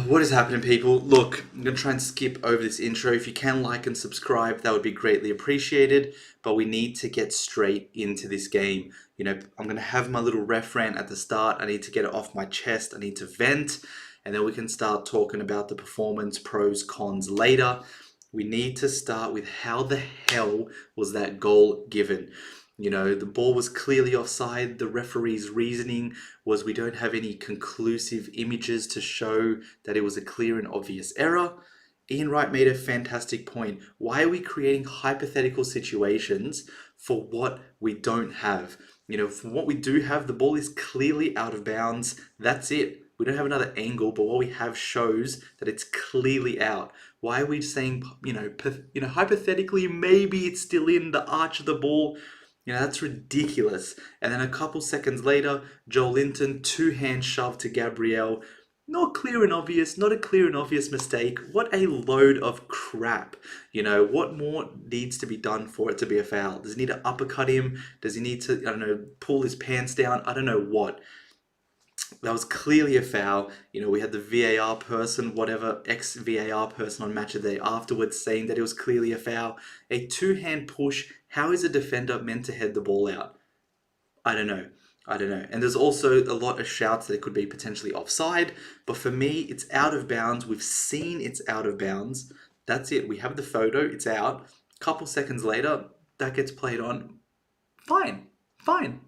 What is happening, people? Look, I'm going to try and skip over this intro. If you can like and subscribe, that would be greatly appreciated. But we need to get straight into this game. You know, I'm going to have my little ref rant at the start. I need to get it off my chest. I need to vent. And then we can start talking about the performance, pros, cons later. We need to start with how the hell was that goal given? You know, the ball was clearly offside. The referee's reasoning was we don't have any conclusive images to show that it was a clear and obvious error. Ian Wright made a fantastic point. Why are we creating hypothetical situations for what we don't have? You know, for what we do have, the ball is clearly out of bounds. That's it. We don't have another angle, but what we have shows that it's clearly out. Why are we saying, hypothetically, maybe it's still in the arch of the ball? You know, that's ridiculous. And then a couple seconds later, Joel Linton, two-hand shove to Gabriel. Not clear and obvious, not a clear and obvious mistake. What a load of crap. You know, what more needs to be done for it to be a foul? Does he need to uppercut him? Does he need to, pull his pants down? I don't know what. That was clearly a foul. You know, we had the VAR person, whatever, ex-VAR person on Match of the Day afterwards saying that it was clearly a foul. A two-hand push, how is a defender meant to head the ball out? I don't know. And there's also a lot of shouts that it could be potentially offside. But for me, it's out of bounds. We've seen it's out of bounds. That's it. We have the photo. It's out. A couple seconds later, that gets played on. Fine.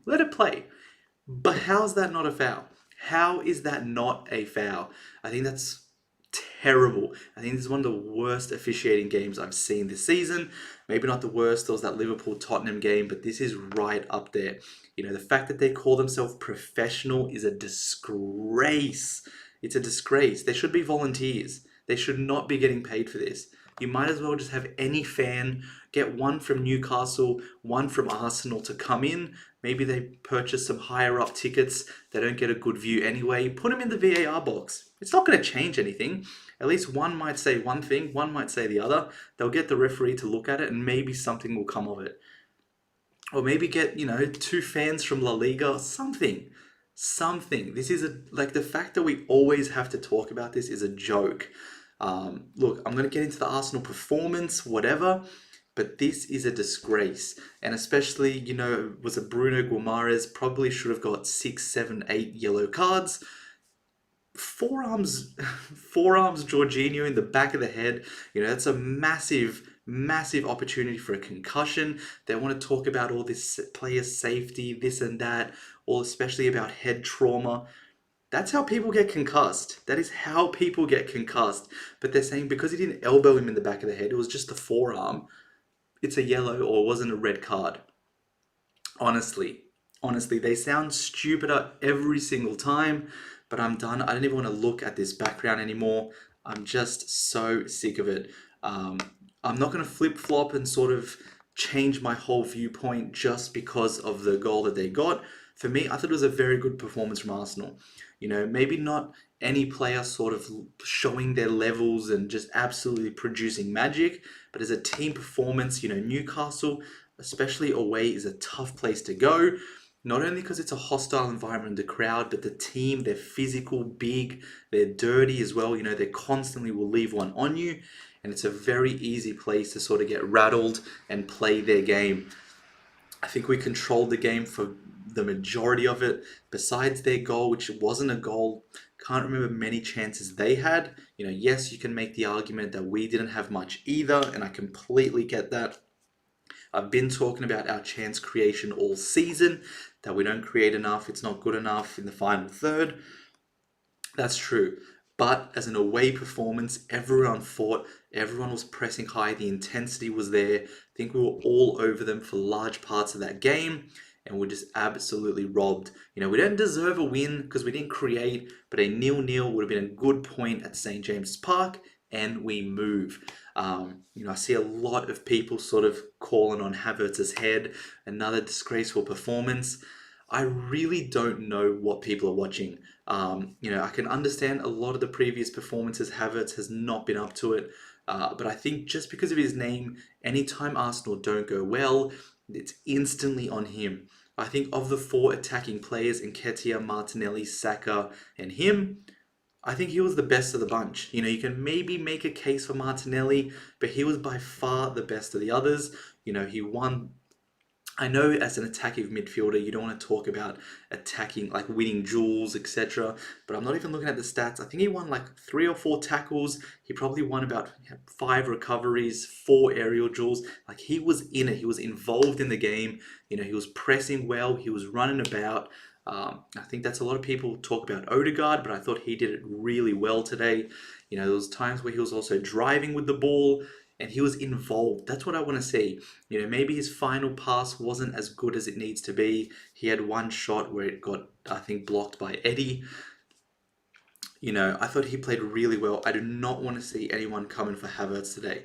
Let it play. But how's that not a foul? How is that not a foul? I think that's terrible. I think this is one of the worst officiating games I've seen this season. Maybe not the worst. There was that Liverpool-Tottenham game, but this is right up there. You know, the fact that they call themselves professional is a disgrace. It's a disgrace. They should be volunteers. They should not be getting paid for this. You might as well just have any fan, get one from Newcastle, one from Arsenal to come in. Maybe they purchase some higher up tickets. They don't get a good view anyway. Put them in the VAR box. It's not going to change anything. At least one might say one thing, one might say the other. They'll get the referee to look at it and maybe something will come of it. Or maybe get, two fans from La Liga, something. This is the fact that we always have to talk about this is a joke. Look, I'm going to get into the Arsenal performance, whatever, but this is a disgrace. And especially, was it Bruno Guimaraes probably should have got 6, 7, 8 yellow cards. Forearms Jorginho in the back of the head. That's a massive opportunity for a concussion. They want to talk about all this player safety, this and that, or especially about head trauma. That's how people get concussed. That is how people get concussed. But they're saying because he didn't elbow him in the back of the head, it was just the forearm, it's a yellow or wasn't a red card. Honestly, they sound stupider every single time, but I'm done. I don't even want to look at this background anymore. I'm just so sick of it. I'm not going to flip-flop and sort of change my whole viewpoint just because of the goal that they got. For me, I thought it was a very good performance from Arsenal. Maybe not any player sort of showing their levels and just absolutely producing magic, but as a team performance, Newcastle, especially away, is a tough place to go. Not only because it's a hostile environment, the crowd, but the team, they're physical, big, they're dirty as well. They constantly will leave one on you, and it's a very easy place to sort of get rattled and play their game. I think we controlled the game for the majority of it. Besides their goal, which wasn't a goal, can't remember many chances they had. Yes, you can make the argument that we didn't have much either, and I completely get that. I've been talking about our chance creation all season, that we don't create enough, it's not good enough in the final third. That's true. But as an away performance, everyone fought, everyone was pressing high, the intensity was there. I think we were all over them for large parts of that game, and we're just absolutely robbed. We don't deserve a win because we didn't create, but a 0-0 would have been a good point at St. James's Park, and we move. I see a lot of people sort of calling on HAVERTZ's head, another disgraceful performance. I really don't know what people are watching. I can understand a lot of the previous performances, HAVERTZ has not been up to it. But I think just because of his name, anytime Arsenal don't go well, it's instantly on him. I think of the 4 attacking players, Nketiah, Martinelli, Saka, and him, I think he was the best of the bunch. You know, you can maybe make a case for Martinelli, but he was by far the best of the others. You know, he won. I know as an attacking midfielder, you don't want to talk about attacking, like winning duels, etc. But I'm not even looking at the stats. I think he won like 3 or 4 tackles. He probably won about 5 recoveries, 4 aerial duels. Like he was in it. He was involved in the game. You know, he was pressing well. He was running about. I think that's a lot of people talk about Odegaard, but I thought he did it really well today. You know, there was times where he was also driving with the ball and he was involved. That's what I want to see. You know, maybe his final pass wasn't as good as it needs to be. He had one shot where it got, I think, blocked by Eddie. You know, I thought he played really well. I do not want to see anyone coming for Havertz today.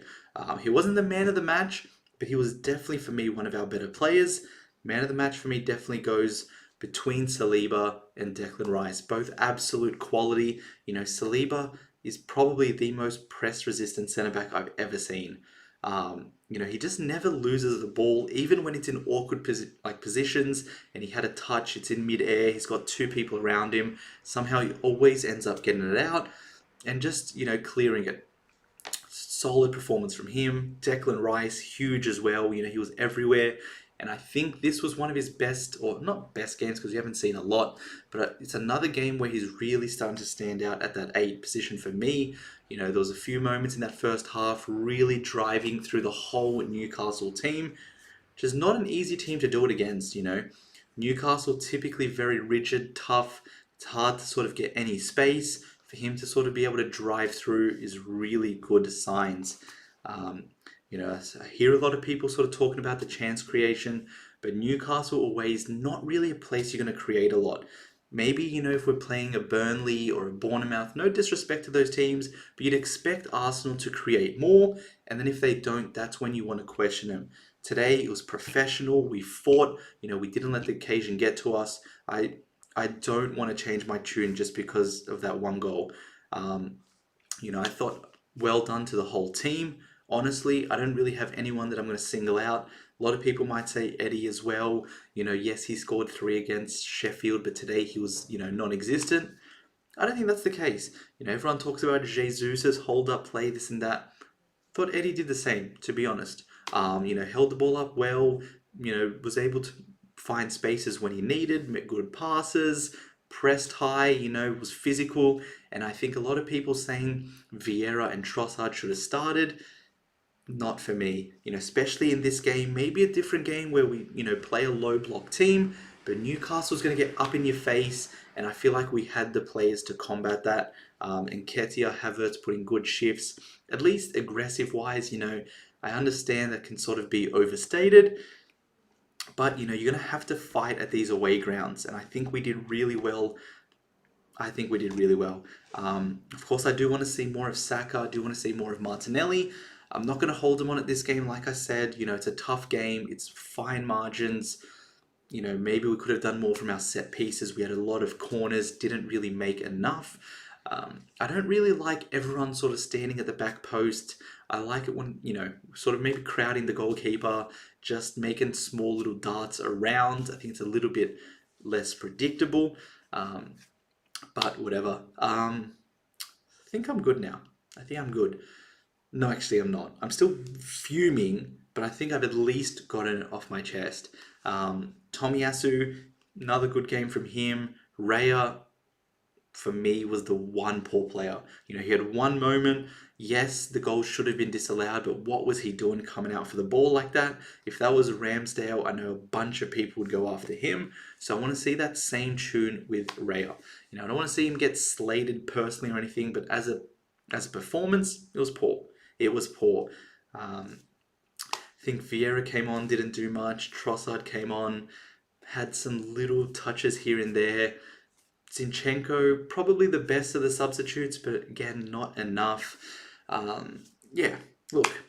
He wasn't the man of the match, but he was definitely, for me, one of our better players. Man of the match for me definitely goes between Saliba and Declan Rice. Both absolute quality. You know, Saliba is probably the most press-resistant centre-back I've ever seen. You know, he just never loses the ball, even when it's in awkward positions and he had a touch, it's in mid-air, he's got 2 people around him. Somehow he always ends up getting it out and just, you know, clearing it. Solid performance from him. Declan Rice, huge as well. You know, he was everywhere. And I think this was one of his best, or not best games because we haven't seen a lot, but it's another game where he's really starting to stand out at that 8 position for me. You know, there was a few moments in that first half really driving through the whole Newcastle team, which is not an easy team to do it against, you know. Newcastle typically very rigid, tough. It's hard to sort of get any space. For him to sort of be able to drive through is really good signs. You know, I hear a lot of people sort of talking about the chance creation, but Newcastle away is not really a place you're going to create a lot. Maybe, you know, if we're playing a Burnley or a Bournemouth, no disrespect to those teams, but you'd expect Arsenal to create more, and then if they don't, that's when you want to question them. Today, it was professional, we fought, you know, we didn't let the occasion get to us. I don't want to change my tune just because of that one goal. You know, I thought well done to the whole team. Honestly, I don't really have anyone that I'm going to single out. A lot of people might say Eddie as well. You know, yes, he scored 3 against Sheffield, but today he was, you know, non-existent. I don't think that's the case. You know, everyone talks about Jesus' hold-up play, this and that. Thought Eddie did the same, to be honest. You know, held the ball up well, you know, was able to find spaces when he needed, make good passes, pressed high, you know, was physical. And I think a lot of people saying Vieira and Trossard should have started. Not for me, you know, especially in this game, maybe a different game where we, you know, play a low block team, but Newcastle's going to get up in your face, and I feel like we had the players to combat that. And Ketia, Havertz putting good shifts, at least aggressive wise, you know, I understand that can sort of be overstated, but, you know, you're going to have to fight at these away grounds, and I think we did really well. I think we did really well. Of course, I do want to see more of Saka. I do want to see more of Martinelli. I'm not going to hold him on at this game. Like I said, you know, it's a tough game. It's fine margins. You know, maybe we could have done more from our set pieces. We had a lot of corners, didn't really make enough. I don't really like everyone sort of standing at the back post. I like it when, you know, sort of maybe crowding the goalkeeper, just making small little darts around. I think it's a little bit less predictable. But whatever. I think I'm good now. I think I'm good. No, actually, I'm not. I'm still fuming, but I think I've at least gotten it off my chest. Tomiyasu, another good game from him. Raya, for me, was the one poor player. You know, he had one moment. Yes, the goal should have been disallowed, but what was he doing coming out for the ball like that? If that was Ramsdale, I know a bunch of people would go after him. So I want to see that same tune with Raya. You know, I don't want to see him get slated personally or anything, but as a performance, it was poor. It was poor. I think Vieira came on, didn't do much. Trossard came on, had some little touches here and there. Zinchenko, probably the best of the substitutes, but again, not enough. Yeah, look,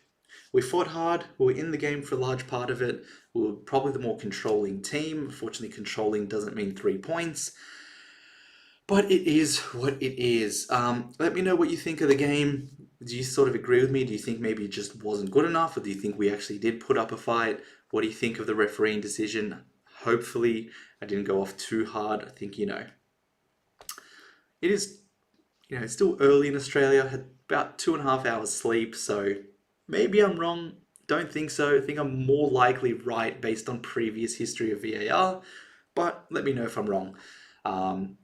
we fought hard. We were in the game for a large part of it. We were probably the more controlling team. Unfortunately, controlling doesn't mean 3 points. But it is what it is. Let me know what you think of the game. Do you sort of agree with me? Do you think maybe it just wasn't good enough? Or do you think we actually did put up a fight? What do you think of the refereeing decision? Hopefully, I didn't go off too hard. I think, you know, it is You know, it's still early in Australia, had about 2.5 hours sleep, so maybe I'm wrong. Don't think so. I think I'm more likely right based on previous history of VAR, but let me know if I'm wrong.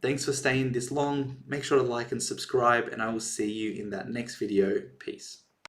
Thanks for staying this long. Make sure to like and subscribe, and I will see you in that next video. Peace.